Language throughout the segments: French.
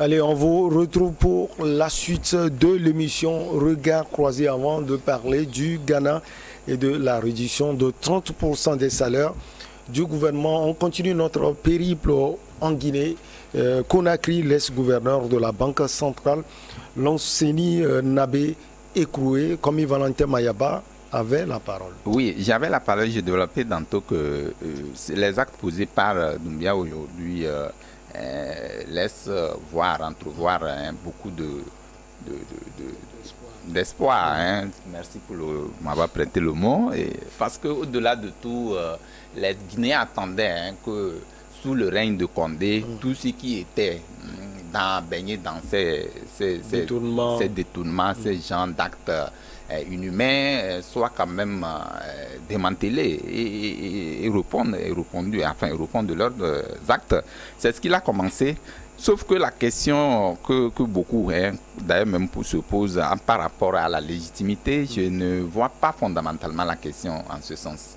Allez, on vous retrouve pour la suite de l'émission Regard croisé avant de parler du Ghana et de la réduction de 30% des salaires du gouvernement. On continue notre périple en Guinée. Conakry, l'ex-gouverneur de la Banque centrale, Lanseni Nabé écroué, comme Valentin Mayaba avait la parole. Oui, j'avais la parole, j'ai développé tantôt que les actes posés par Doumbia aujourd'hui laissent entrevoir beaucoup d'espoir. Merci pour m'avoir prêté le mot. Parce qu'au-delà de tout, les Guinéens attendaient que sous le règne de Condé, tout ce qui était baigné dans ces détournements, ces genres d'actes inhumains soit quand même démantelé et répondre de leurs actes. C'est ce qu'il a commencé. Sauf que la question que beaucoup, d'ailleurs même se posent par rapport à la légitimité, je ne vois pas fondamentalement la question en ce sens.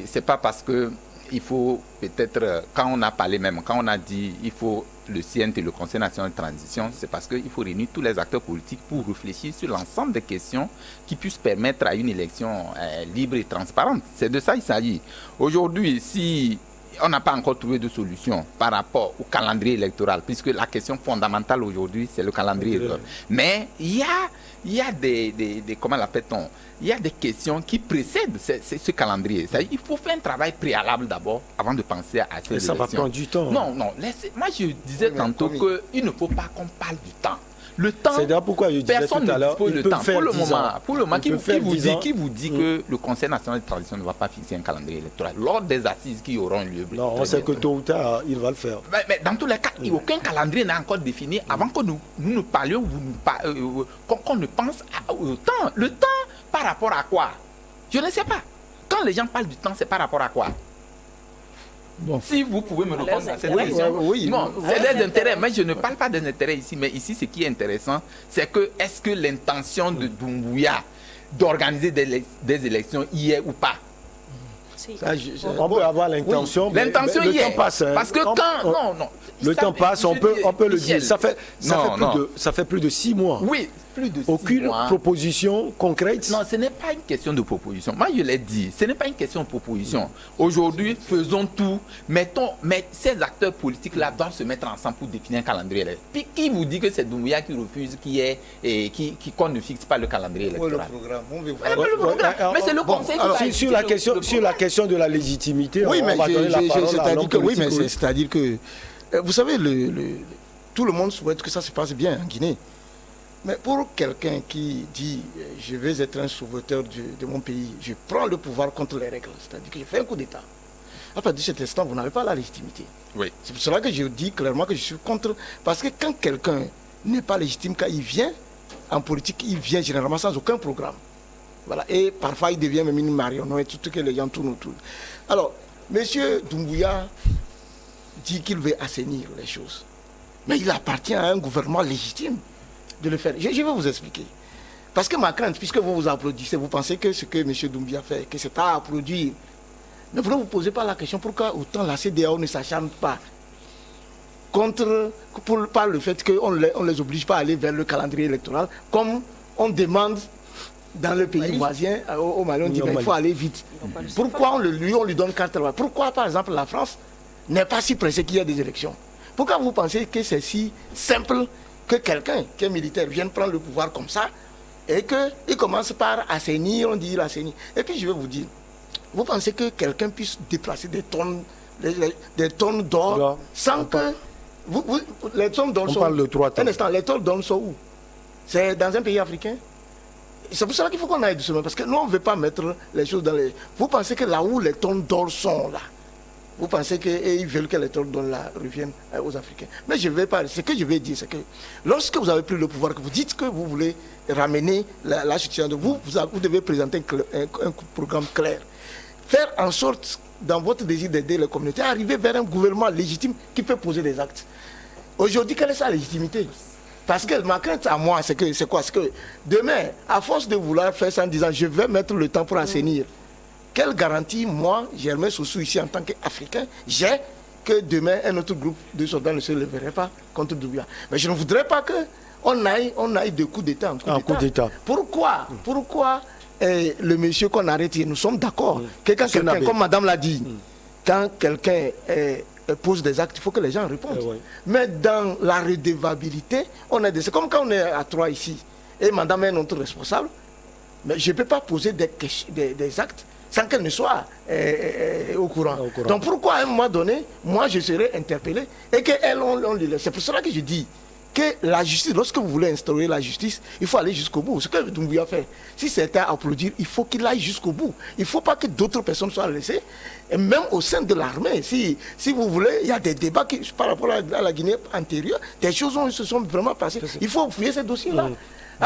C'est pas parce que il faut peut-être, quand on a parlé même, quand on a dit il faut le CNT, le Conseil national de transition, c'est parce qu'il faut réunir tous les acteurs politiques pour réfléchir sur l'ensemble des questions qui puissent permettre à une élection libre et transparente. C'est de ça qu'il s'agit. Aujourd'hui, si on n'a pas encore trouvé de solution par rapport au calendrier électoral, puisque la question fondamentale aujourd'hui, c'est le calendrier électoral. Mais il y a des comment l'appelle-t-on? Il y a des questions qui précèdent ce calendrier. Il faut faire un travail préalable d'abord avant de penser à ces élections. Ça va prendre du temps. Non. Moi, je disais tantôt qu'il ne faut pas qu'on parle du temps. Le temps, c'est d'ailleurs pourquoi je disais personne tout à l'heure, ne dispose de temps. Pour le moment, qui vous dit que le Conseil national de transition ne va pas fixer un calendrier électoral lors des assises qui auront lieu? Non, on sait que tôt ou tard, il va le faire. Mais dans tous les cas, aucun calendrier n'est encore défini avant que nous parlions, qu'on ne pense au temps. Le temps, par rapport à quoi? Je ne sais pas. Quand les gens parlent du temps, c'est par rapport à quoi? Bon. Si vous pouvez me répondre à cette question. C'est des intérêts, mais je ne parle pas des intérêts ici. Mais ici, ce qui est intéressant, c'est que est-ce que l'intention de Doumbouya d'organiser des élections y est ou pas? On peut avoir l'intention. Oui. L'intention y est. Passe, parce que quand... Le temps passe, on peut le dire. Ça fait plus de 6 mois. Oui, plus de 6 mois. Aucune proposition concrète. Non, ce n'est pas une question de proposition. Moi, je l'ai dit, ce n'est pas une question de proposition. Aujourd'hui, faisons tout. Mais ces acteurs politiques-là doivent se mettre ensemble pour définir un calendrier. Puis qui vous dit que c'est Doumbouya qui refuse, qu'on ne fixe pas le calendrier électoral? Le programme. Mais c'est le Conseil qui va... Sur la question de la légitimité, oui, on va donner la parole à l'homme politique. c'est-à-dire que vous savez, tout le monde souhaite que ça se passe bien en Guinée. Mais pour quelqu'un qui dit « je vais être un sauveteur de mon pays, je prends le pouvoir contre les règles », c'est-à-dire que je fais un coup d'État. À partir de cet instant, vous n'avez pas la légitimité. Oui. C'est pour cela que je dis clairement que je suis contre. Parce que quand quelqu'un n'est pas légitime, quand il vient en politique, il vient généralement sans aucun programme. Voilà. Et parfois, il devient même une marionnette, tout que les gens tournent autour. Alors, M. Doumbouya dit qu'il veut assainir les choses. Mais il appartient à un gouvernement légitime de le faire. Je vais vous expliquer. Parce que ma crainte, puisque vous vous applaudissez, vous pensez que ce que M. Doumbouya fait, que c'est à applaudir. Mais vous ne vous posez pas la question pourquoi autant la CEDEAO ne s'acharne pas par le fait qu'on ne les oblige pas à aller vers le calendrier électoral, comme on demande dans le pays voisin, au Mali, on dit qu'il faut aller vite. Pourquoi on lui donne carte blanche? Pourquoi, par exemple, la France n'est pas si pressée qu'il y ait des élections? Pourquoi vous pensez que c'est si simple que quelqu'un qui est militaire vienne prendre le pouvoir comme ça et qu'il commence par assainir, on dit il assainit. Et puis je vais vous dire, vous pensez que quelqu'un puisse déplacer des tonnes d'or sans que... les tonnes d'or sont... On parle de 3 tonnes. Un instant, les tonnes d'or sont où? C'est dans un pays africain? C'est pour cela qu'il faut qu'on aille doucement, parce que nous, on ne veut pas mettre les choses dans les... Vous pensez que là où les tonnes d'or sont, là, vous pensez qu'ils veulent que les tonnes d'or là reviennent aux Africains. Mais je vais pas... Ce que je vais dire, c'est que lorsque vous avez pris le pouvoir, que vous dites que vous voulez ramener la situation de vous devez présenter un programme clair. Faire en sorte, dans votre désir d'aider les communautés, arriver vers un gouvernement légitime qui peut poser des actes. Aujourd'hui, quelle est sa légitimité? Parce que ma crainte à moi, c'est quoi? C'est que demain, à force de vouloir faire ça en disant je vais mettre le temps pour assainir, quelle garantie, moi, Germain Soussou, ici en tant qu'Africain, j'ai que demain, un autre groupe de soldats ne se leverait pas contre Doumbouya. Mais je ne voudrais pas qu'on aille de coup d'État en coup d'État. Pourquoi le monsieur qu'on arrête, nous sommes d'accord. Quelqu'un comme madame l'a dit, quand quelqu'un pose des actes, il faut que les gens répondent. Mais dans la redevabilité, c'est comme quand on est à 3 ici, et madame est notre responsable, mais je ne peux pas poser des actes sans qu'elle ne soit au courant. Donc pourquoi à un moment donné, moi je serai interpellé et qu'elle, on lui laisse. C'est pour cela que je dis que la justice, lorsque vous voulez instaurer la justice, il faut aller jusqu'au bout. Ce que Doumbouya fait, si certains applaudissent, il faut qu'il aille jusqu'au bout. Il ne faut pas que d'autres personnes soient laissées. Et même au sein de l'armée, si vous voulez, il y a des débats par rapport à la Guinée antérieure, des choses se sont vraiment passées. Il faut fouiller ces dossiers-là.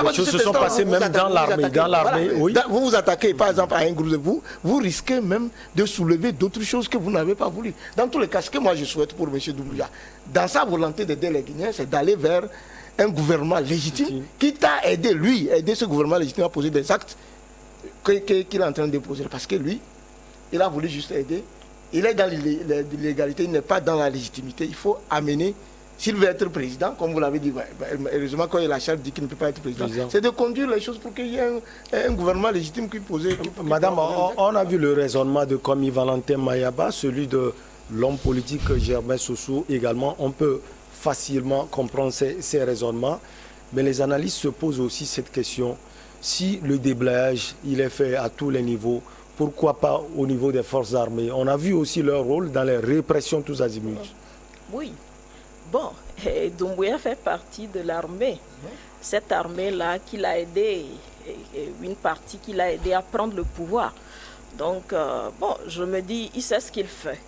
Les choses se sont passées même dans l'armée. Vous vous attaquez par exemple à un groupe de vous risquez même de soulever d'autres choses que vous n'avez pas voulu. Dans tous les cas, ce que moi je souhaite pour M. Doumbouya, dans sa volonté d'aider les Guinéens, c'est d'aller vers un gouvernement légitime qui t'a aidé, aider ce gouvernement légitime à poser des actes qu'il est en train de poser. Parce que lui, il a voulu juste aider. Il est dans l'illégalité, il n'est pas dans la légitimité. Il faut amener. S'il veut être président, comme vous l'avez dit, heureusement quand la charte dit qu'il ne peut pas être président, c'est de conduire les choses pour qu'il y ait un gouvernement légitime qui pose... Madame, on a vu le raisonnement de Komi Valentin Mayaba, celui de l'homme politique Germain Sossou également. On peut facilement comprendre ces raisonnements, mais les analystes se posent aussi cette question. Si le déblayage, il est fait à tous les niveaux, pourquoi pas au niveau des forces armées? On a vu aussi leur rôle dans les répressions tous azimuts. Oui. Bon, Doumbouya fait partie de l'armée. Cette armée-là qui l'a aidé, une partie qui l'a aidé à prendre le pouvoir. Donc, bon, je me dis, il sait ce qu'il fait.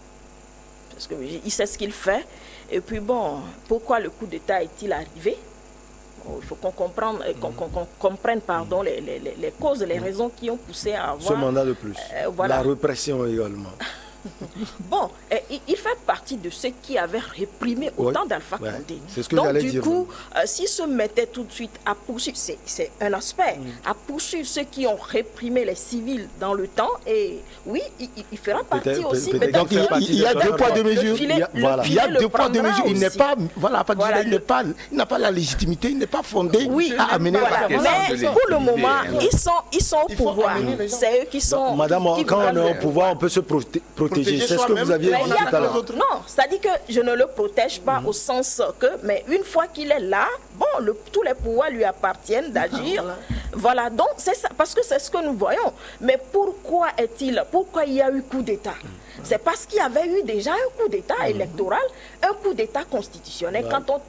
Parce qu'il sait ce qu'il fait. Et puis, bon, pourquoi le coup d'État est-il arrivé? Bon, il faut qu'on comprenne, les causes, les raisons qui ont poussé à avoir... Ce mandat de plus. Voilà. La répression également. Bon, il fait partie de ceux qui avaient réprimé autant d'Alpha Condé. C'est ce que donc, du dire, coup, s'il se mettait tout de suite à poursuivre, c'est un aspect, à poursuivre ceux qui ont réprimé les civils dans le temps, et oui, il fera partie aussi. Donc, il y a deux poids, deux mesures. Il y a deux poids, deux mesures. Il n'est pas, il n'a pas la légitimité, il n'est pas fondé à amener la... Mais pour le moment, ils sont au pouvoir. C'est eux qui sont... Madame, quand on est au pouvoir, on peut se protéger. C'est ce que vous aviez dit tout à l'heure. Non, c'est-à-dire que je ne le protège pas au sens que, mais une fois qu'il est là, bon, tous les pouvoirs lui appartiennent d'agir. Voilà, donc c'est ça, parce que c'est ce que nous voyons. Mais pourquoi il y a eu coup d'État? C'est parce qu'il y avait eu déjà un coup d'État électoral, un coup d'État constitutionnel. Quand on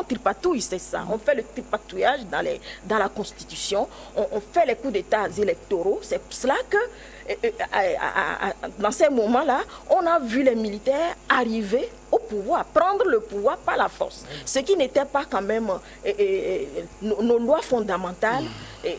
tripatouille, c'est ça. On fait le tripatouillage dans la Constitution, on fait les coups d'État électoraux. C'est pour cela que dans ces moments-là, on a vu les militaires arriver au pouvoir, prendre le pouvoir par la force. Ce qui n'était pas quand même... nos lois fondamentales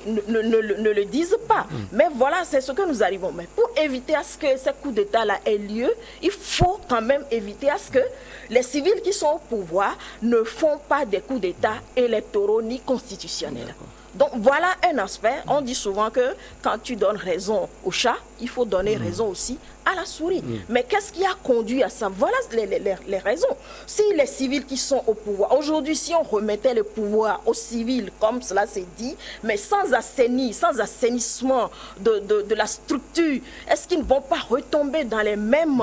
ne le disent pas. Mais voilà, c'est ce que nous arrivons. Mais pour éviter à ce que ce coup d'État-là ait lieu, il faut quand même éviter à ce que les civils qui sont au pouvoir ne font pas des coups d'État électoraux ni constitutionnels. Donc voilà un aspect. On dit souvent que quand tu donnes raison au chat, il faut donner raison aussi à la souris. Mais qu'est-ce qui a conduit à ça? Voilà les raisons. Si les civils qui sont au pouvoir, aujourd'hui, si on remettait le pouvoir aux civils, comme cela s'est dit, mais sans assainissement de la structure, est-ce qu'ils ne vont pas retomber dans les mêmes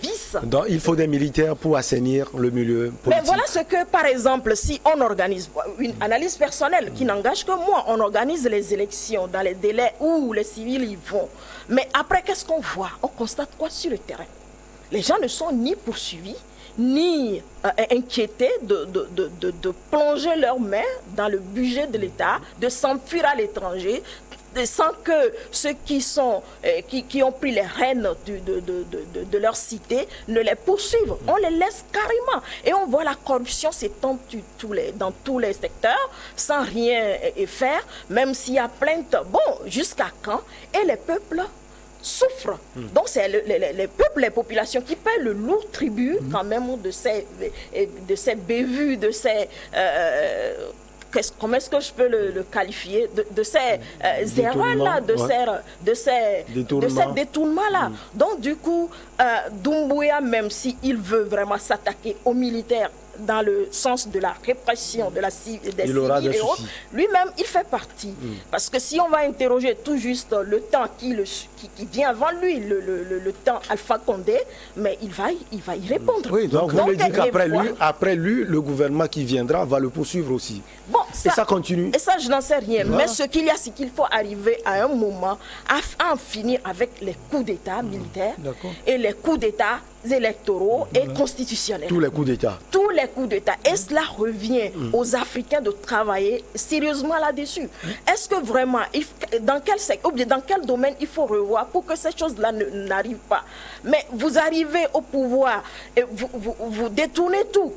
vices? Donc il faut des militaires pour assainir le milieu politique. Mais voilà ce que, par exemple, si on organise une analyse personnelle qui n'engage que moi, on organise les élections dans les délais où les civils y vont. Mais après, qu'est-ce qu'on voit? On constate quoi sur le terrain? Les gens ne sont ni poursuivis, ni inquiétés de plonger leurs mains dans le budget de l'État, de s'enfuir à l'étranger, sans que ceux qui ont pris les rênes de leur cité ne les poursuivent. On les laisse carrément. Et on voit la corruption s'étendre dans tous les secteurs, sans rien faire, même s'il y a plainte. Bon, jusqu'à quand? Et les peuples souffrent. Donc c'est les peuples, les populations qui paient le lourd tribut quand même de ces bévues, de ces comment est-ce que je peux le qualifier, de ces erreurs-là, de ces détournements-là. Donc du coup, Doumbouya, même s'il veut vraiment s'attaquer aux militaires dans le sens de la répression des civils et autres, lui-même, il fait partie. Parce que si on va interroger tout juste le temps qui vient avant lui, le temps Alpha Condé, mais il va y répondre. Oui, donc vous voulez dire qu'après lui, le gouvernement qui viendra va le poursuivre aussi. Bon, et ça continue. Et ça, je n'en sais rien. Voilà. Mais ce qu'il y a, c'est qu'il faut arriver à un moment à en finir avec les coups d'État militaires et les coups d'État électoraux et constitutionnels. Tous les coups d'État. Tous les coups d'État. Et cela revient aux Africains de travailler sérieusement là-dessus. Est-ce que vraiment, dans quel secteur, ou bien dans quel domaine il faut revoir pour que ces choses-là n'arrivent pas? Mais vous arrivez au pouvoir et vous détournez tout.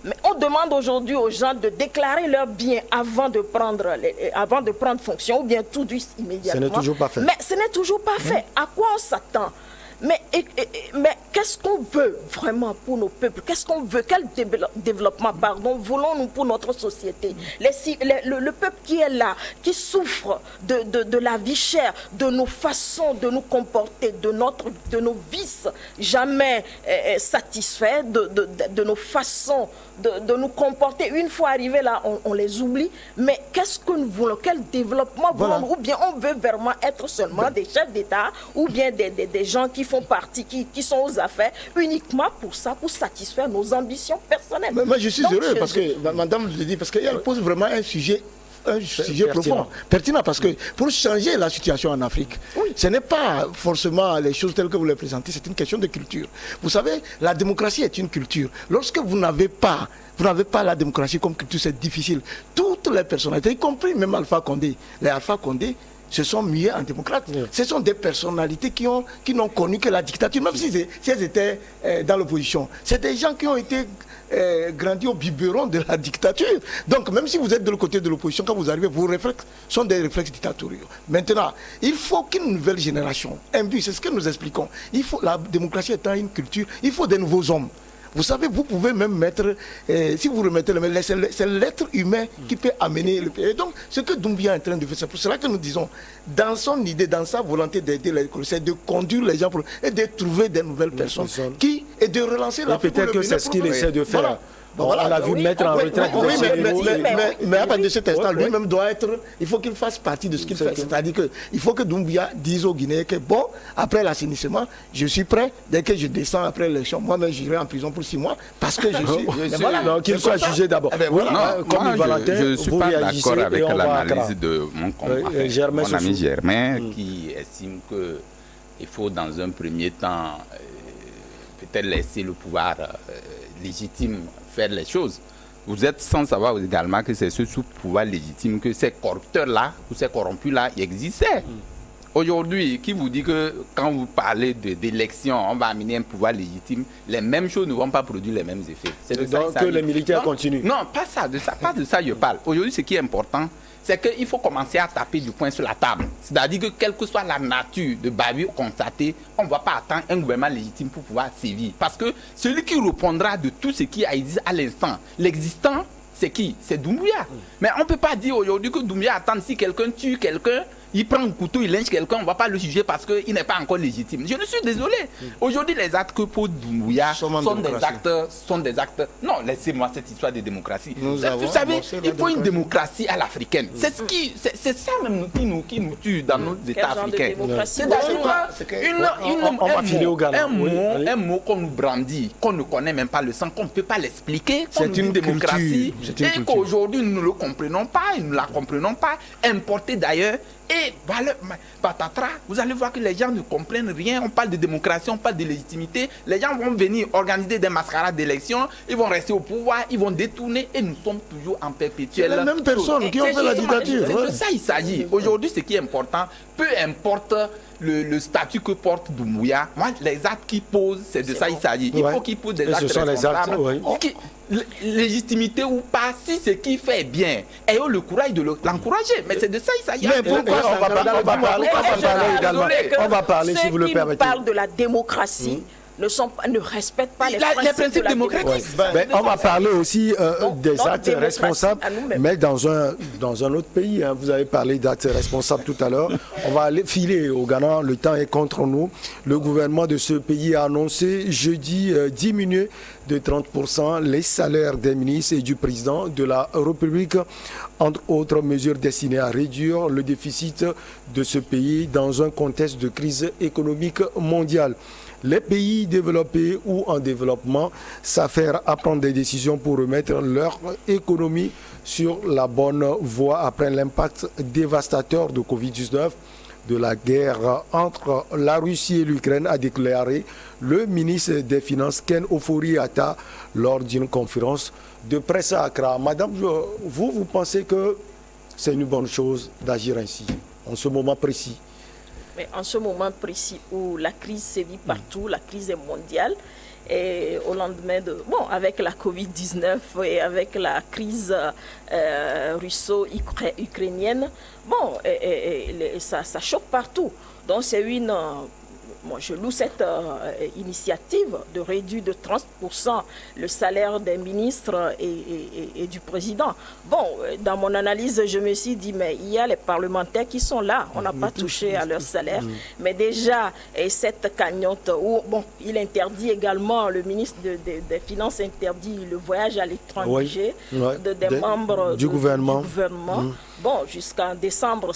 Mais on demande aujourd'hui aux gens de déclarer leurs biens avant de prendre fonction, ou bien tout juste immédiatement. Ce n'est toujours pas fait. Mais ce n'est toujours pas fait. À quoi on s'attend? Mais qu'est-ce qu'on veut vraiment pour nos peuples? Qu'est-ce qu'on veut? Quel développement, voulons-nous pour notre société? Le peuple qui est là, qui souffre de la vie chère, de nos façons de nous comporter, de nos vices jamais satisfaits, de nos façons de nous comporter. Une fois arrivés là, on les oublie. Mais qu'est-ce que nous voulons? Quel développement voulons-nous? Ou bien on veut vraiment être seulement des chefs d'État, ou bien des gens qui font partie, qui sont aux affaires, uniquement pour ça, pour satisfaire nos ambitions personnelles. Mais moi je suis heureux parce que, madame le dit, parce qu'elle pose vraiment un sujet profond, pertinent, parce que pour changer la situation en Afrique, ce n'est pas forcément les choses telles que vous les présentez, c'est une question de culture. Vous savez, la démocratie est une culture. Lorsque vous n'avez pas la démocratie comme culture, c'est difficile. Toutes les personnalités, y compris même Alpha Condé, les Alpha Condé se sont mués en démocrates. Ce sont des personnalités qui n'ont connu que la dictature, même si elles étaient dans l'opposition. C'est des gens qui ont été grandis au biberon de la dictature. Donc même si vous êtes de l'autre côté de l'opposition, quand vous arrivez, vos réflexes sont des réflexes dictatoriaux. Maintenant, il faut qu'une nouvelle génération, c'est ce que nous expliquons. La démocratie étant une culture, il faut des nouveaux hommes. Vous savez, vous pouvez même mettre, si vous remettez c'est l'être humain qui peut amener le pays. Et donc, ce que Doumbouya est en train de faire, c'est pour cela que nous disons, dans son idée, dans sa volonté d'aider l'école, c'est de conduire les gens et de trouver des nouvelles personnes et de relancer la peut-être que c'est ce qu'il essaie de faire. Voilà. On l'a vu mettre en retraite. Mais à partir de cet instant, lui-même doit être. Il faut qu'il fasse partie de ce qu'il fait. C'est-à-dire qu'il faut que Doumbouya dise aux Guinéens que bon, après l'assainissement, je suis prêt. Dès que je descends après l'élection, moi-même j'irai en prison pour 6 mois parce que je suis. Donc qu'il soit jugé d'abord. Je ne suis pas d'accord avec l'analyse de mon ami Germain qui estime qu'il faut dans un premier temps peut-être laisser le pouvoir légitime faire les choses. Vous êtes sans savoir également que c'est ce sous-pouvoir légitime que ces corrupteurs-là ou ces corrompus-là existaient. Aujourd'hui, qui vous dit que quand vous parlez d'élection, on va amener un pouvoir légitime, les mêmes choses ne vont pas produire les mêmes effets. C'est de donc ça que les militaires continuent. Non, pas de ça je parle. Aujourd'hui, ce qui est important, c'est qu'il faut commencer à taper du poing sur la table. C'est-à-dire que quelle que soit la nature de bavure constatée, on ne va pas attendre un gouvernement légitime pour pouvoir sévir. Parce que celui qui répondra de tout ce qui a existé à l'instant, l'existant, c'est qui? C'est Doumbouya. Mais on ne peut pas dire aujourd'hui que Doumbouya attend si quelqu'un tue quelqu'un, il prend un couteau, il lynche quelqu'un, on ne va pas le juger parce qu'il n'est pas encore légitime. Je ne suis désolé. Aujourd'hui, les actes que pose Doumbouya sont des actes. Non, laissez-moi cette histoire de démocratie. Vous savez, il faut une démocratie à l'africaine. C'est ça même qui nous tue dans nos États africains. C'est un mot qu'on nous brandit, qu'on ne connaît même pas le sens, qu'on ne peut pas l'expliquer. C'est une démocratie. Et qu'aujourd'hui, nous ne le comprenons pas, nous ne la comprenons pas. Importé d'ailleurs. Et patatras, vous allez voir que les gens ne comprennent rien. On parle de démocratie, on parle de légitimité. Les gens vont venir organiser des mascarades d'élections, ils vont rester au pouvoir, ils vont détourner et nous sommes toujours en perpétuel. C'est les mêmes personnes qui ont fait la dictature. C'est de ça il s'agit. Aujourd'hui, ce qui est important, peu importe le statut que porte Doumbouya, moi, les actes qu'il pose, c'est de ça il s'agit. Il faut qu'il pose des actes responsables. Légitimité ou pas, si ce qu'il fait bien, ayons le courage de l'encourager. Mais c'est de ça il s'agit. Mais pourquoi on va parler, si vous le permettez. Ceux qui nous parlent de la démocratie ne respectent pas les principes principes de la démocratiques. démocratie. Mais on va parler aussi des notre actes démocratie responsables, à nous-mêmes. mais dans un autre pays. Vous avez parlé d'actes responsables tout à l'heure. On va aller filer au Ghana. Le temps est contre nous. Le gouvernement de ce pays a annoncé jeudi diminuer de 30% les salaires des ministres et du président de la République, entre autres mesures destinées à réduire le déficit de ce pays dans un contexte de crise économique mondiale. Les pays développés ou en développement s'affairent à prendre des décisions pour remettre leur économie sur la bonne voie après l'impact dévastateur de Covid-19 de la guerre entre la Russie et l'Ukraine, a déclaré le ministre des Finances Ken Ofori-Atta lors d'une conférence de presse à Accra. Madame, vous pensez que c'est une bonne chose d'agir ainsi, en ce moment précis? Mais en ce moment précis où la crise sévit partout, la crise est mondiale, et au lendemain avec la Covid-19 et avec la crise russo-ukrainienne, ça choque partout. Donc c'est je loue cette initiative de réduire de 30% le salaire des ministres et du président. Dans mon analyse, je me suis dit, mais il y a les parlementaires qui sont là, on n'a pas touché à leur salaire. Mais déjà, cette cagnotte où, il interdit également, le ministre des Finances interdit le voyage à l'étranger des membres du gouvernement. Jusqu'en décembre,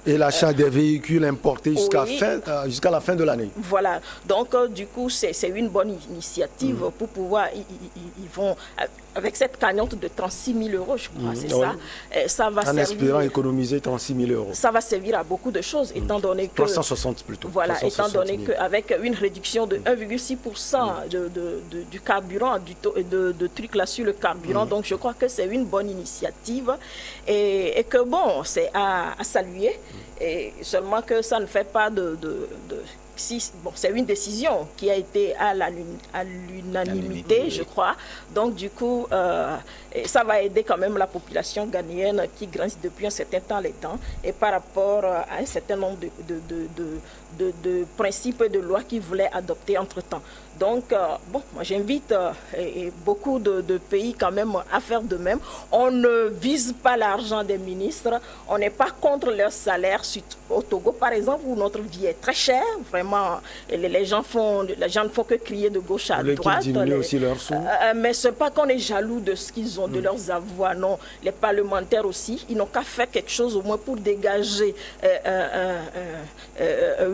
et l'achat des véhicules importés jusqu'à la fin de l'année. Voilà. Donc, du coup, c'est une bonne initiative pour pouvoir... Ils vont... Avec cette cagnotte de 36 000 €, je crois, c'est ça. Ça va en espérant économiser 36 000 €. Ça va servir à beaucoup de choses, étant donné que... 360 plutôt. Voilà, 360 étant donné qu'avec une réduction de 1,6% du carburant, de trucs là sur le carburant, donc je crois que c'est une bonne initiative et que c'est à saluer. Et seulement que ça ne fait pas c'est une décision qui a été à l'unanimité, je crois. Donc, du coup, ça va aider quand même la population ghanéenne qui grince depuis un certain temps les dents et par rapport à un certain nombre de principes et de lois qu'ils voulaient adopter entre-temps. Donc, moi j'invite beaucoup de pays quand même à faire de même. On ne vise pas l'argent des ministres, on n'est pas contre leur salaire. Au Togo, par exemple, où notre vie est très chère, vraiment, les gens ne font que crier de gauche à droite. Aussi leurs sous. Mais ce n'est pas qu'on est jaloux de ce qu'ils ont, de leurs avoirs, non. Les parlementaires aussi, ils n'ont qu'à faire quelque chose au moins pour dégager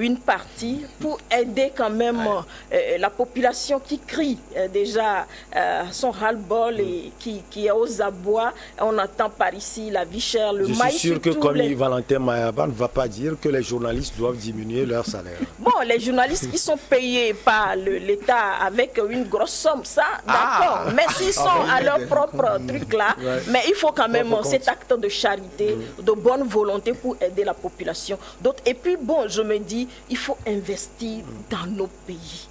une partie, pour aider quand même la population qui crie déjà son ras-le-bol et qui est aux abois. On entend par ici la vie chère, le maïs. Je suis sûr que comme Valentin Mayaba ne va pas dire que les journalistes doivent diminuer leur salaire. Les journalistes qui sont payés par l'État avec une grosse somme, ça, d'accord. Mais s'ils sont à leur propre truc là, mais il faut quand même cet acte de charité, de bonne volonté pour aider la population. Et puis je me dis, il faut investir dans nos pays.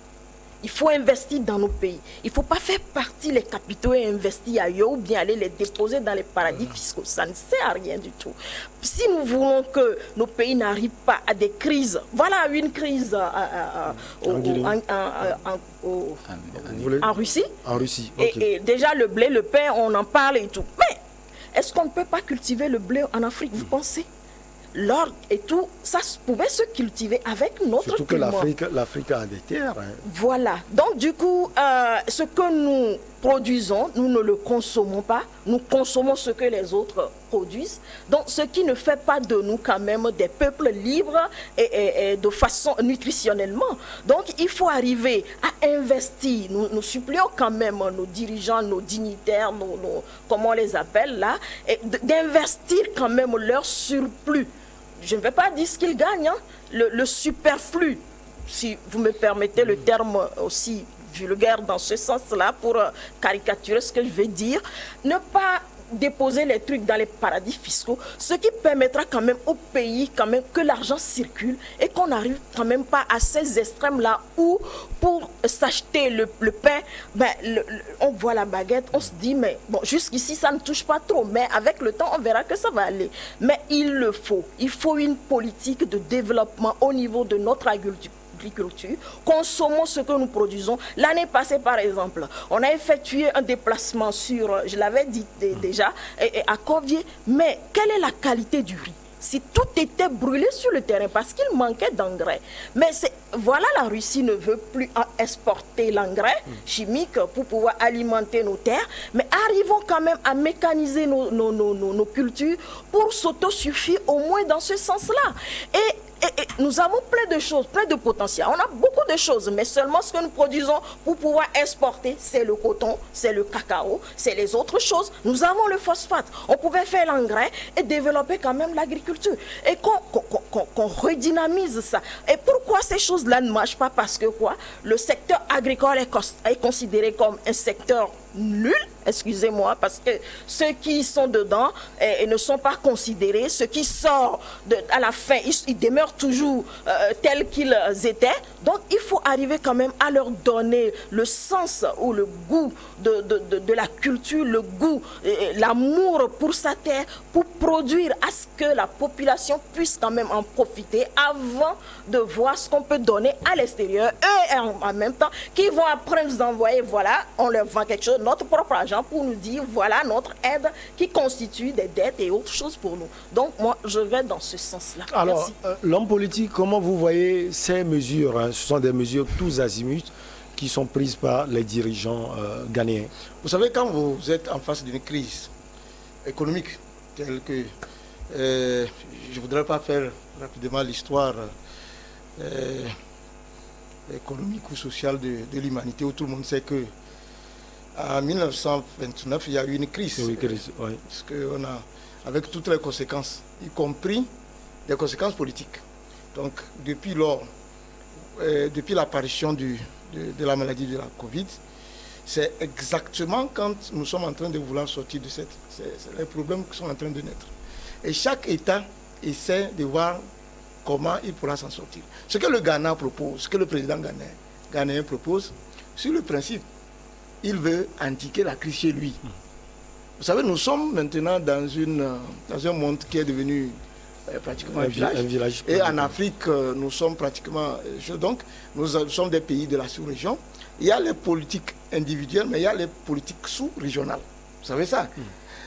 Il faut investir dans nos pays. Il ne faut pas faire partie les capitaux et investir ailleurs ou bien aller les déposer dans les paradis fiscaux. Ça ne sert à rien du tout. Si nous voulons que nos pays n'arrivent pas à des crises, voilà une crise en Russie. En Russie, ok. Et déjà le blé, le pain, on en parle et tout. Mais est-ce qu'on ne peut pas cultiver le blé en Afrique, vous pensez? L'orge et tout, ça pouvait se cultiver avec notre Surtout climat. que l'Afrique a des terres. Voilà. Donc, du coup, ce que nous produisons, nous ne le consommons pas. Nous consommons ce que les autres produisent. Donc, ce qui ne fait pas de nous quand même des peuples libres et de façon nutritionnellement. Donc, il faut arriver à investir. Nous supplions quand même nos dirigeants, nos dignitaires, comment on les appelle là, d'investir quand même leur surplus. Je ne vais pas dire ce qu'ils gagnent, le superflu, si vous me permettez le terme aussi vulgaire dans ce sens-là pour caricaturer ce que je vais dire, ne pas déposer les trucs dans les paradis fiscaux, ce qui permettra quand même au pays quand même que l'argent circule et qu'on n'arrive quand même pas à ces extrêmes-là où pour s'acheter le pain, on voit la baguette, on se dit mais jusqu'ici ça ne touche pas trop, mais avec le temps on verra que ça va aller. Mais il faut une politique de développement au niveau de notre l'agriculture, consommons ce que nous produisons. L'année passée, par exemple, on a effectué un déplacement sur, je l'avais dit déjà, à Corvier, mais quelle est la qualité du riz? Si tout était brûlé sur le terrain parce qu'il manquait d'engrais. Mais voilà, la Russie ne veut plus exporter l'engrais chimique pour pouvoir alimenter nos terres, mais arrivons quand même à mécaniser nos cultures pour s'autosuffire au moins dans ce sens-là. Et nous avons plein de choses, plein de potentiel. On a beaucoup de choses, mais seulement ce que nous produisons pour pouvoir exporter, c'est le coton, c'est le cacao, c'est les autres choses. Nous avons le phosphate. On pouvait faire l'engrais et développer quand même l'agriculture. Et qu'on redynamise ça. Et pourquoi ces choses-là ne marchent pas? Parce que quoi? Le secteur agricole est considéré comme un secteur nul, excusez-moi, parce que ceux qui sont dedans ne sont pas considérés. Ceux qui sortent à la fin, ils demeurent toujours tels qu'ils étaient. Donc il faut arriver quand même à leur donner le sens ou le goût de la culture, le goût, l'amour pour sa terre, pour produire à ce que la population puisse quand même en profiter avant de voir ce qu'on peut donner à l'extérieur. Eux, en même temps, qui vont après nous envoyer, voilà, on leur vend quelque chose, notre propre argent, pour nous dire, voilà notre aide qui constitue des dettes et autres choses pour nous. Donc moi, je vais dans ce sens-là. Alors, l'homme politique, comment vous voyez ces mesures, hein? Ce sont des mesures tous azimuts qui sont prises par les dirigeants ghanéens. Vous savez, quand vous êtes en face d'une crise économique, telle que, je ne voudrais pas faire rapidement l'histoire économique ou sociale de l'humanité, où tout le monde sait que en 1929, il y a eu une crise. Oui, crise, oui. Parce qu'on a, avec toutes les conséquences, y compris des conséquences politiques. Donc, depuis lors, depuis l'apparition de la maladie de la Covid, c'est exactement quand nous sommes en train de vouloir sortir de c'est les problèmes qui sont en train de naître. Et chaque État essaie de voir comment il pourra s'en sortir. Ce que le Ghana propose, ce que le président ghanéen propose, sur le principe, il veut indiquer la crise chez lui. Vous savez, nous sommes maintenant dans un monde qui est devenu pratiquement un village. Et en Afrique, nous sommes pratiquement... Donc, nous sommes des pays de la sous-région. Il y a les politiques individuelles, mais il y a les politiques sous-régionales. Vous savez ça?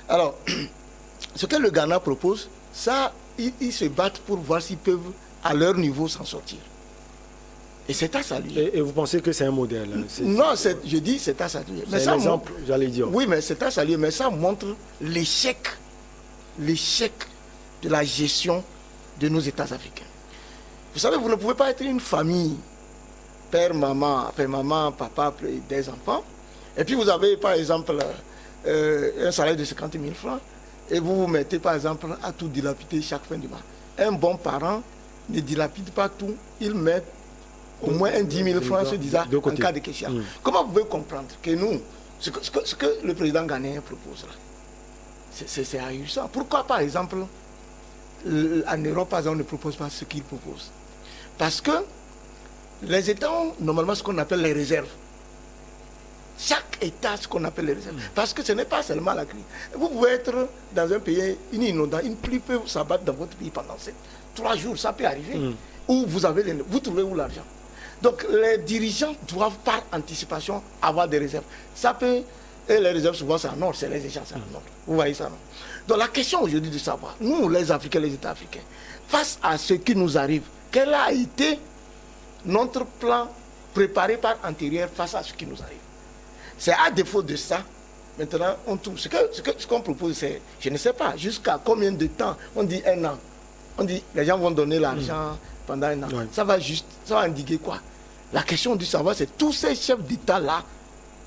Alors, ce que le Ghana propose, ça, ils se battent pour voir s'ils peuvent, à leur niveau, s'en sortir. Et c'est à saluer. Et vous pensez que c'est un modèle? Non, je dis c'est à saluer. C'est un exemple, j'allais dire. Oui, mais c'est à saluer, mais ça montre l'échec de la gestion de nos États africains. Vous savez, vous ne pouvez pas être une famille, père, maman, papa, des enfants, et puis vous avez, par exemple, un salaire de 50 000 francs, et vous vous mettez, par exemple, à tout dilapider chaque fin du mois. Un bon parent ne dilapide pas tout, il met au moins 10 000 francs, se disant, en cas de question. Comment vous pouvez comprendre que nous, ce que le président ghanéen propose là, c'est ahurissant. Pourquoi, par exemple, en Europe, on ne propose pas ce qu'il propose? Parce que les États ont normalement ce qu'on appelle les réserves. Chaque État a ce qu'on appelle les réserves. Parce que ce n'est pas seulement la crise. Vous pouvez être dans un pays inondant, une pluie peut s'abattre dans votre pays pendant 3 jours, ça peut arriver. Où vous trouvez où l'argent? Donc les dirigeants doivent par anticipation avoir des réserves. Ça peut, et les réserves souvent c'est en or, c'est les échanges en or. Vous voyez ça, non? Donc la question aujourd'hui de savoir, nous les Africains, les États africains, face à ce qui nous arrive, quel a été notre plan préparé par antérieur face à ce qui nous arrive? C'est à défaut de ça, maintenant on trouve. Ce qu'on propose, c'est, je ne sais pas, jusqu'à combien de temps? On dit 1 an. On dit les gens vont donner l'argent pendant 1 an. Ouais. Ça va indiquer quoi? La question du savoir, c'est tous ces chefs d'État-là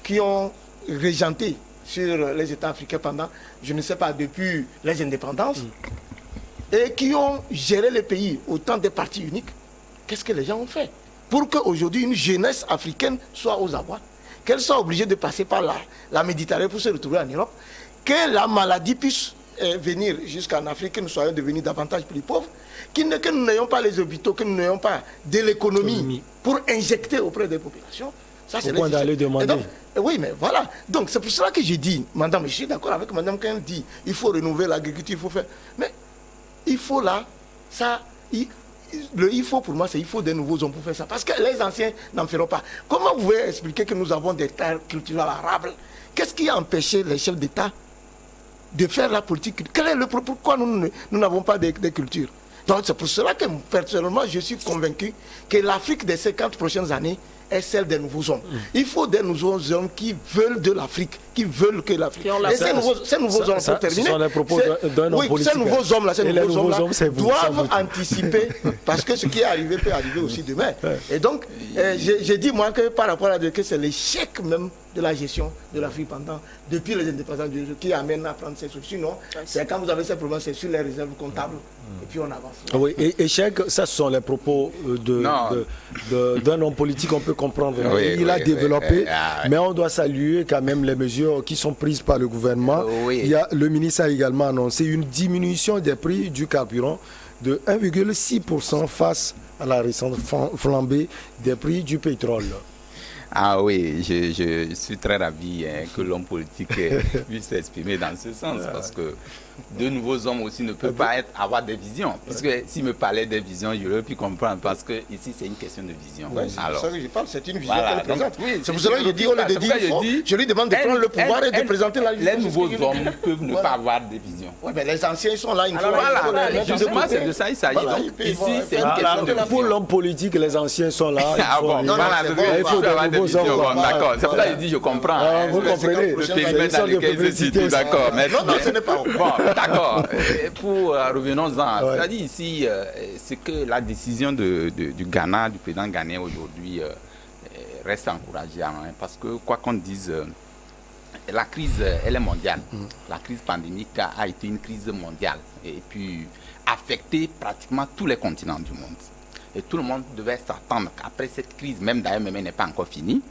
qui ont régenté sur les États africains pendant, je ne sais pas, depuis les indépendances, et qui ont géré le pays au temps des partis uniques. Qu'est-ce que les gens ont fait pour qu'aujourd'hui une jeunesse africaine soit aux abois, qu'elle soit obligée de passer par la Méditerranée pour se retrouver en Europe, que la maladie puisse venir jusqu'en Afrique, que nous soyons devenus davantage plus pauvres, que nous n'ayons pas les hôpitaux, que nous n'ayons pas de l'économie pour injecter auprès des populations. Ça, c'est point d'aller demander. Donc, oui, mais voilà. Donc, c'est pour cela que j'ai dit, madame, je suis d'accord avec madame quand elle dit il faut renouveler l'agriculture, il faut faire. Mais il faut là, ça, il faut pour moi, c'est il faut des nouveaux hommes pour faire ça. Parce que les anciens n'en feront pas. Comment vous pouvez expliquer que nous avons des terres culturelles arables? Qu'est-ce qui a empêché les chefs d'État de faire la politique? Quel est le propos? Pourquoi nous n'avons pas de culture? Donc c'est pour cela que personnellement je suis convaincu que l'Afrique des 50 prochaines années est celle des nouveaux hommes. Il faut des nouveaux hommes qui veulent de l'Afrique, qui veulent que l'Afrique. Et ces nouveaux hommes, pour terminer, ce sont les propos d'un homme politique. Ces nouveaux hommes-là, vous, doivent anticiper, parce que ce qui est arrivé peut arriver aussi demain. Et donc, j'ai dit moi que par rapport à que c'est l'échec même de la gestion de l'Afrique depuis les indépendances qui amène à prendre ces solutions. Sinon, c'est quand vous avez ces problèmes, c'est sur les réserves comptables, et puis on avance. Oui, et échec, ça ce sont les propos d'un homme politique, on peut comprendre. Oui, il a développé, mais on doit saluer quand même les mesures qui sont prises par le gouvernement. Le ministre a également annoncé une diminution des prix du carburant de 1,6% face à la récente flambée des prix du pétrole. Ah oui, je suis très ravi que l'homme politique puisse s'exprimer dans ce sens, parce que de nouveaux hommes aussi ne peuvent pas avoir des visions. Parce que s'il me parlait des visions, j'aurais pu comprendre, parce que ici c'est une question de vision. Ouais, alors, c'est ça que je parle, c'est une vision voilà, qu'elle présente. Oui, c'est pour cela que je dis, je lui demande de prendre le pouvoir et de présenter la vision. Les nouveaux hommes peuvent ne pas avoir de vision. Oui, mais les anciens ils sont là, il faut justement, c'est de ça il s'agit. Donc ici, c'est une question de vision. Pour l'homme politique, les anciens sont là. Ah bon, voilà, il faut avoir des visions. D'accord, c'est pour ça que je dis, je comprends. Vous comprenez, le périmètre dans lequel je suis, d'accord. Non, ce n'est pas bon, d'accord. Pour revenons-en, c'est-à-dire ici, c'est que la décision du Ghana, du président ghanéen aujourd'hui, reste encourageante, parce que quoi qu'on dise, la crise, elle est mondiale. La crise pandémique a été une crise mondiale et puis affecté pratiquement tous les continents du monde. Et tout le monde devait s'attendre qu'après cette crise, même d'ailleurs, elle n'est pas encore finie,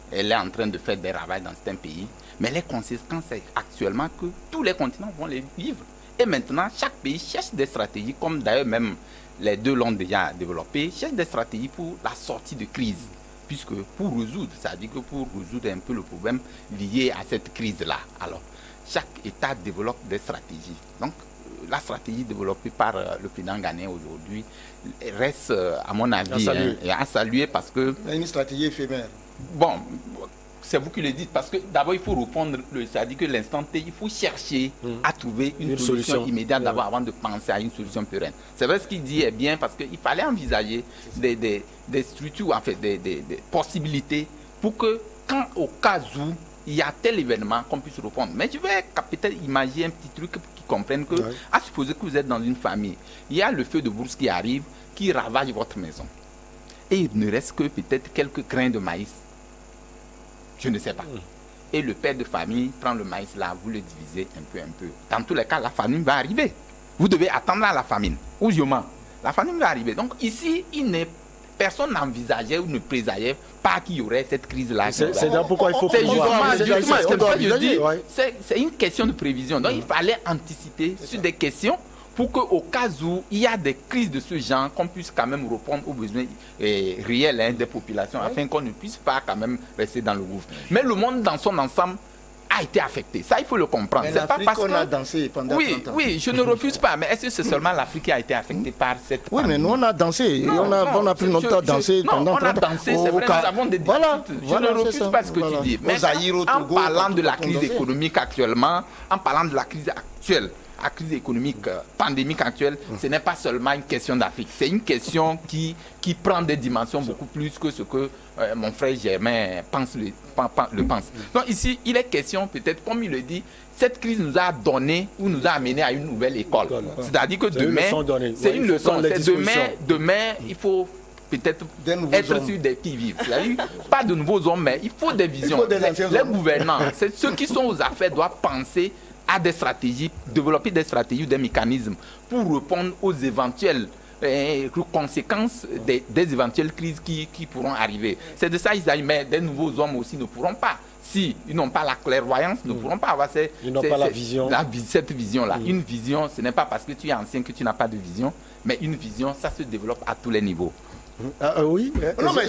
elle est en train de faire des ravages dans certains pays, mais les conséquences, c'est actuellement que tous les continents vont les vivre. Et maintenant, chaque pays cherche des stratégies, comme d'ailleurs même les deux l'ont déjà développé, cherche des stratégies pour la sortie de crise. Puisque pour résoudre, c'est-à-dire que pour résoudre un peu le problème lié à cette crise-là, alors chaque État développe des stratégies. Donc, la stratégie développée par le président ghanéen aujourd'hui reste, à mon avis, à saluer parce que... Une stratégie éphémère. Bon, c'est vous qui le dites, parce que d'abord il faut répondre, c'est-à-dire que l'instant T, il faut chercher à trouver une solution immédiate d'abord avant de penser à une solution pérenne. C'est vrai ce qu'il dit est bien, parce qu'il fallait envisager des structures, en fait, des possibilités pour que, quand au cas où il y a tel événement, qu'on puisse répondre. Mais je vais peut-être imaginer un petit truc qui comprenne que, à supposer que vous êtes dans une famille, il y a le feu de bourse qui arrive, qui ravage votre maison. Et il ne reste que peut-être quelques grains de maïs. Je ne sais pas. Et le père de famille prend le maïs là, vous le divisez un peu. Dans tous les cas, la famine va arriver. Vous devez attendre la famine. Ouziement, la famine va arriver. Donc ici, personne n'envisageait ou ne présageait pas qu'il y aurait cette crise-là. C'est là pourquoi il faut prévoir. C'est une question de prévision. Donc il fallait anticiper sur des questions pour qu'au cas où il y a des crises de ce genre, qu'on puisse quand même répondre aux besoins réels des populations, afin qu'on ne puisse pas quand même rester dans le gouffre. Mais le monde dans son ensemble a été affecté. Ça, il faut le comprendre. Mais l'Afrique, on a dansé pendant 30 ans. Oui, je ne refuse pas. Mais est-ce que c'est seulement l'Afrique qui a été affectée par cette pandémie? Oui, mais nous, on a dansé. On a pris notre temps à danser pendant 30 ans. On a dansé, c'est vrai, nous avons des difficultés. Je ne refuse pas ce que tu dis. Mais en parlant de la crise économique actuellement, en parlant de la crise actuelle, la crise économique, pandémique actuelle, ce n'est pas seulement une question d'Afrique. C'est une question qui prend des dimensions beaucoup plus que ce que mon frère Germain le pense. Donc ici, il est question, peut-être, comme il le dit, cette crise nous a donné ou nous a amené à une nouvelle école. C'est-à-dire que demain, c'est une leçon. Demain, il faut peut-être être sur des qui-vivent. Pas de nouveaux hommes, mais il faut des visions. Les gouvernants, ceux qui sont aux affaires doivent penser à des stratégies, développer des stratégies, des mécanismes pour répondre aux éventuelles conséquences des éventuelles crises qui pourront arriver. C'est de ça qu'ils s'agit, mais des nouveaux hommes aussi ne pourront pas. Si ils n'ont pas la clairvoyance, ne pourront pas avoir cette vision-là. Une vision, ce n'est pas parce que tu es ancien que tu n'as pas de vision, mais une vision, ça se développe à tous les niveaux. Oui. Non, mais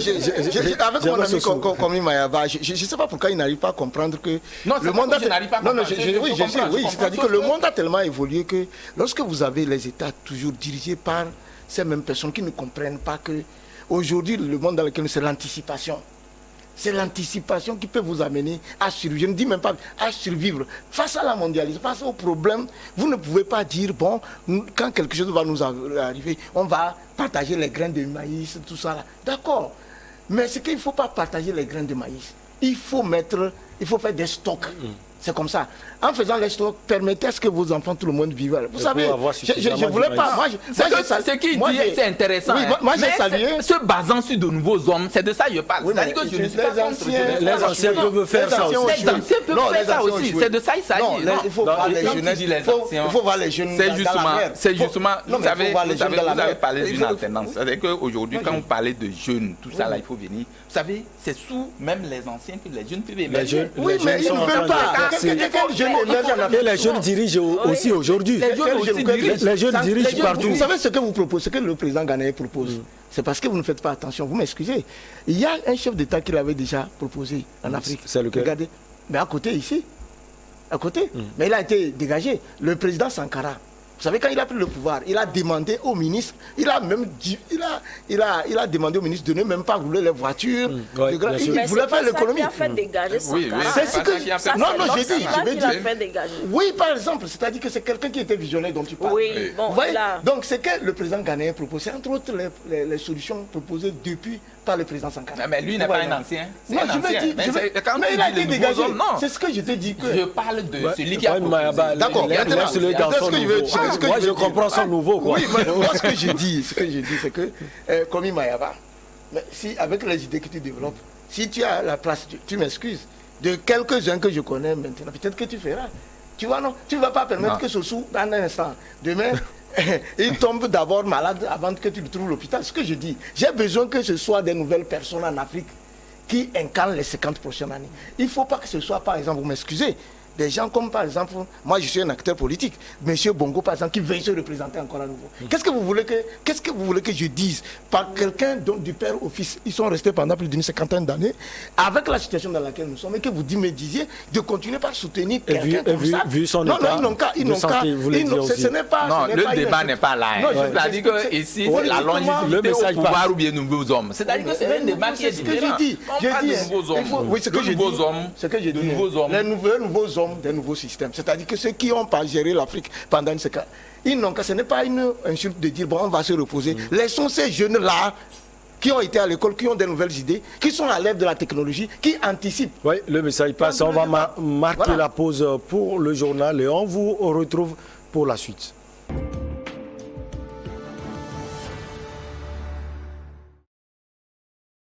avec mon ami Komi Mayaba, je ne sais pas pourquoi il n'arrive pas à comprendre que le monde c'est-à-dire que le monde a tellement évolué que lorsque vous avez les États toujours dirigés par ces mêmes personnes qui ne comprennent pas que aujourd'hui, le monde dans lequel nous sommes, c'est l'anticipation. C'est l'anticipation qui peut vous amener à survivre. Je ne dis même pas à survivre. Face à la mondialisation, face au problème, vous ne pouvez pas dire, bon, quand quelque chose va nous arriver, on va partager les grains de maïs, tout ça là. D'accord. Mais c'est qu'il ne faut pas partager les grains de maïs. Il faut faire des stocks. C'est comme ça. En faisant les stocks, permettez à ce que vos enfants, tout le monde vivent. Vous savez, je ne voulais pas. Ce qu'il dit, c'est intéressant. Oui, moi, j'ai salué. Se basant sur de nouveaux hommes, c'est de ça que je parle. Oui, c'est-à-dire que je ne suis pas contre. Les anciens peuvent faire ça aussi. Les anciens peuvent faire ça aussi. C'est de ça qu'il s'agit. Il faut voir les jeunes. Il faut voir les jeunes. C'est justement. Vous avez parlé d'une alternance. C'est-à-dire qu'aujourd'hui, quand vous parlez de jeunes, tout ça, là, il faut venir. Vous savez, c'est sous même les anciens que les jeunes peuvent émerger. Oui, mais ils ne veulent pas. Et les jeunes dirigent aussi aujourd'hui. Les jeunes dirigent partout. Vous savez ce que vous proposez, ce que le président ghanéen propose, c'est parce que vous ne faites pas attention. Vous m'excusez. Il y a un chef d'État qui l'avait déjà proposé en Afrique. C'est lequel? Regardez. Mais à côté, ici. À côté. Mais il a été dégagé. Le président Sankara. Vous savez, quand il a pris le pouvoir, il a demandé au ministre, il a demandé au ministre de ne même pas rouler les voitures. Il voulait faire l'économie. C'est ce que j'ai dit. Non, j'ai dit. Oui, par exemple, c'est-à-dire que c'est quelqu'un qui était visionnaire dont tu parles. Oui, bon, donc, c'est que le président ghanéen propose, c'est entre autres les solutions proposées depuis par le président Sankara. Mais lui n'est pas un ancien. Non, je me dis, mais il a été dégagé. C'est ce que je t'ai dit. Je parle de celui qui a proposé. D'accord, moi je comprends son nouveau. Oui, mais moi ce que je dis, c'est que, Komi Mayaba, si avec les idées que tu développes, si tu as la place, tu m'excuses, de quelques-uns que je connais maintenant, peut-être que tu feras. Tu vois, non, tu ne vas pas permettre que ce sou, dans un instant, demain, il tombe d'abord malade avant que tu le trouves à l'hôpital. Ce que je dis, j'ai besoin que ce soit des nouvelles personnes en Afrique qui incarnent les 50 prochaines années. Il ne faut pas que ce soit, par exemple, vous m'excusez, des gens comme par exemple, moi je suis un acteur politique, Monsieur Bongo par exemple, qui veut se représenter encore à nouveau. Qu'est-ce que vous voulez que je dise par quelqu'un du père au fils? Ils sont restés pendant plus d'une cinquantaine d'années avec la situation dans laquelle nous sommes et que vous me disiez de continuer par soutenir quelqu'un comme ça. Vu son non, état, ils n'ont qu'à. Ce n'est pas. Non, le débat n'est pas là. C'est-à-dire que ici, c'est la longévité au pouvoir ou bien nouveaux hommes. C'est-à-dire que c'est un débat qui est différent. On parle de nouveaux hommes. Oui, ce que je dis. Ce que je dis. Les nouveaux hommes des nouveaux systèmes. C'est-à-dire que ceux qui n'ont pas géré l'Afrique pendant ce cas, ils n'ont qu'à. Ce n'est pas une insulte de dire bon, on va se reposer. Laissons ces jeunes-là qui ont été à l'école, qui ont des nouvelles idées, qui sont à l'ère de la technologie, qui anticipent. Oui, le message passe. On va marquer la pause pour le journal et on vous retrouve pour la suite.